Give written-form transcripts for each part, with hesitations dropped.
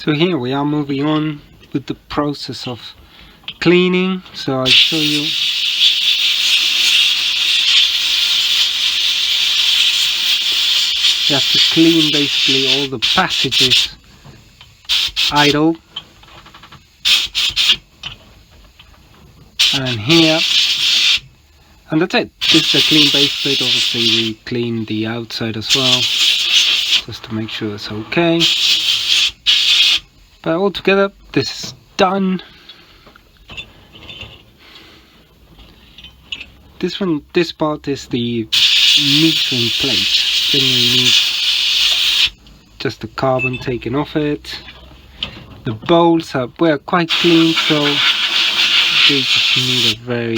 So here we are moving on with the process of cleaning. So I'll show you you have to clean basically all the passages idle, and here, and that's it. This is a clean base plate. Obviously we clean the outside as well, just to make sure it's okay. But altogether, this is done. This part is the metering plate. Then we need just the carbon taken off it. The bolts were quite clean, so they just need a very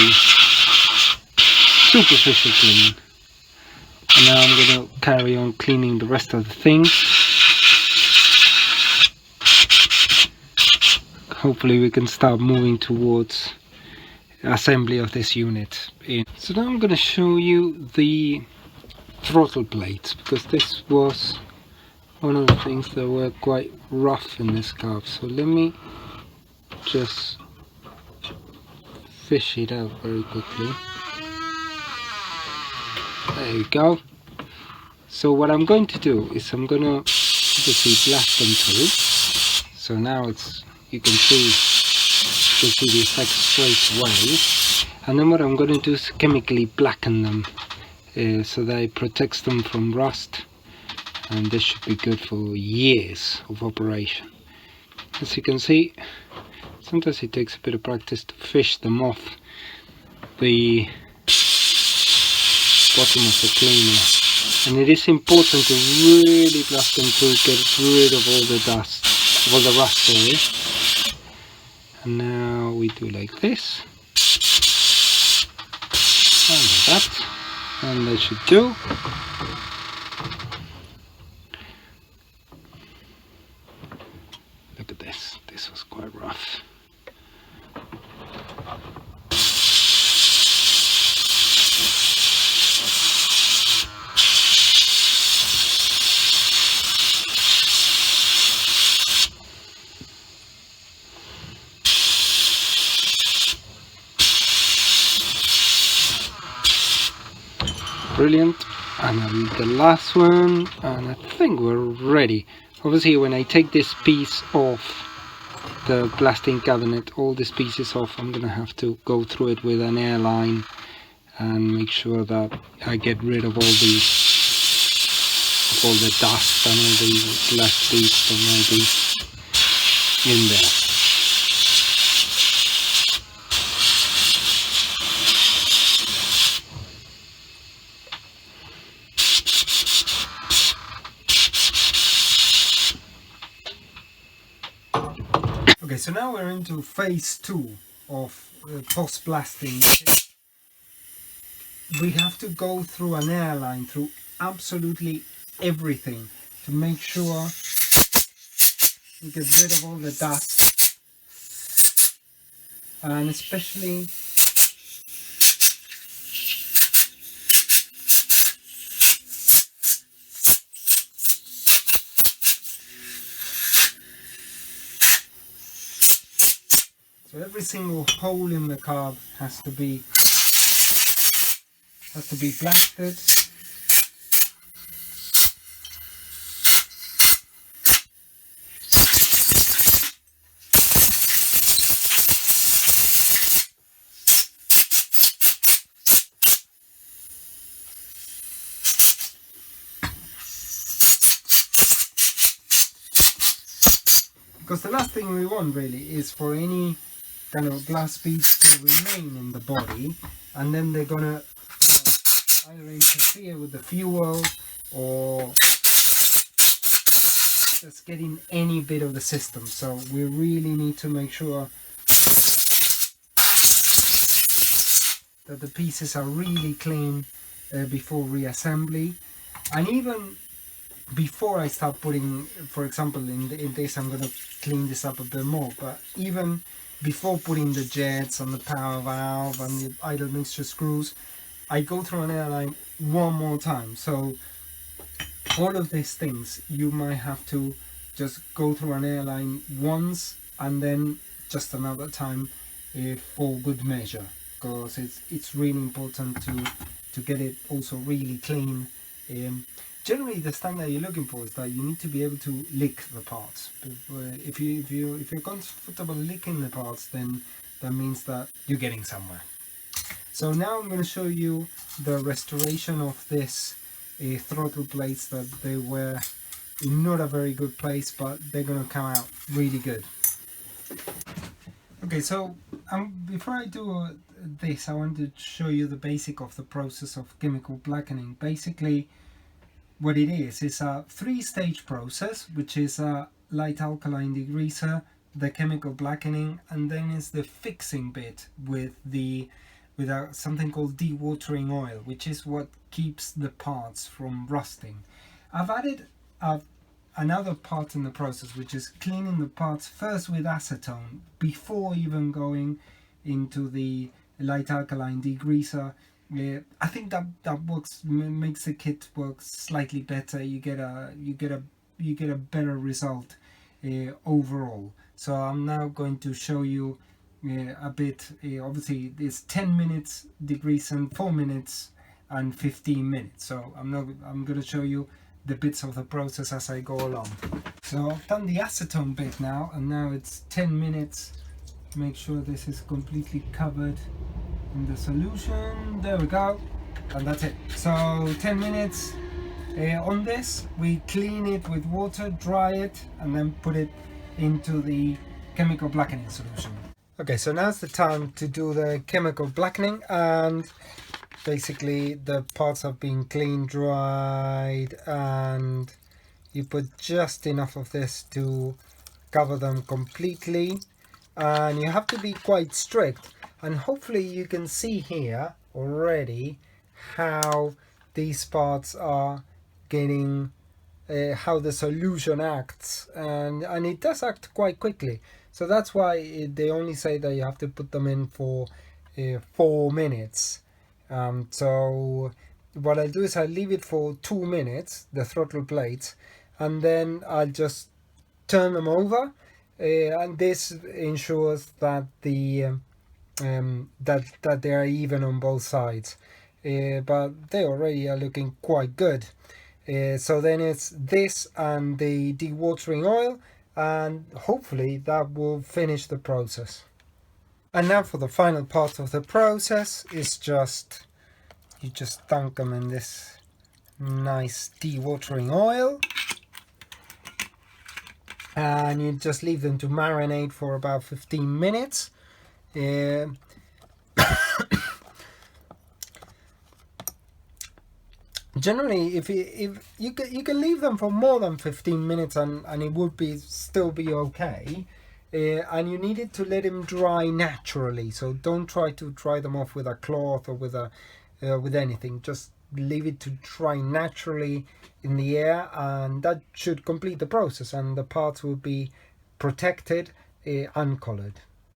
superficial clean. And now I'm going to carry on cleaning the rest of the things. Hopefully we can start moving towards assembly of this unit. So now I'm going to show you the throttle plates, because this was one of the things that were quite rough in this car. So let me just fish it out very quickly. There you go. So what I'm going to do is I'm going to obviously blast them through. So now it's, you can see the effect straight away. And then what I'm going to do is chemically blacken them so that it protects them from rust, and this should be good for years of operation. As you can see, sometimes it takes a bit of practice to fish them off the bottom of the cleaner, and it is important to really blast them through, get rid of all the dust, of all the rust, sorry. And now we do like this, and like that, and that should do. Look at this, this was quite rough. Brilliant. And the last one, and I think we're ready. Obviously when I take this piece off the blasting cabinet, all these pieces off, I'm gonna have to go through it with an airline and make sure that I get rid of all the dust and all the glass bits that might be in there. Okay, so now we're into phase 2 of post-blasting. We have to go through an airline through absolutely everything to make sure we get rid of all the dust, and especially so every single hole in the carb has to be blasted. Because the last thing we want really is for any kind of glass beads to remain in the body, and then they're gonna either interfere with the fuel or just get in any bit of the system. So we really need to make sure that the pieces are really clean before reassembly. And even before I start putting, for example in this I'm going to clean this up a bit more, but even before putting the jets and the power valve and the idle mixture screws, I go through an airline one more time. So all of these things you might have to just go through an airline once and then just another time for good measure, because it's really important to get it also really clean. Generally, the standard you're looking for is that you need to be able to lick the parts. If you're comfortable licking the parts, then that means that you're getting somewhere. So now I'm going to show you the restoration of this throttle plates, that they were in not a very good place, but they're going to come out really good. Okay, so before I do this, I want to show you the basic of the process of chemical blackening. Basically, what it is a 3-stage process, which is a light alkaline degreaser, the chemical blackening, and then is the fixing bit with something called dewatering oil, which is what keeps the parts from rusting. I've added another part in the process, which is cleaning the parts first with acetone before even going into the light alkaline degreaser. I think that works, makes the kit work slightly better. You get a better result overall. So I'm now going to show you a bit. Obviously, it's 10 minutes degreasing, 4 minutes, and 15 minutes. So I'm going to show you the bits of the process as I go along. So I've done the acetone bit now, and now it's 10 minutes. Make sure this is completely covered in the solution. There we go, and that's it. So 10 minutes on this. We clean it with water, dry it, and then put it into the chemical blackening solution. Okay, so now's the time to do the chemical blackening, and basically the parts have been cleaned, dried, and you put just enough of this to cover them completely, and you have to be quite strict. And hopefully you can see here already how these parts are getting how the solution acts, and it does act quite quickly. So that's why they only say that you have to put them in for 4 minutes. So what I'll do is I'll leave it for 2 minutes, the throttle plates, and then I'll just turn them over, and this ensures that that they are even on both sides. But they already are looking quite good. So then it's this and the dewatering oil, and hopefully that will finish the process. And now for the final part of the process is you just dunk them in this nice dewatering oil, and you just leave them to marinate for about 15 minutes. Generally, if you can leave them for more than 15 minutes and it would still be okay. And you needed to let them dry naturally, so don't try to dry them off with a cloth or with anything. Just leave it to dry naturally in the air, and that should complete the process, and the parts will be protected, uncolored.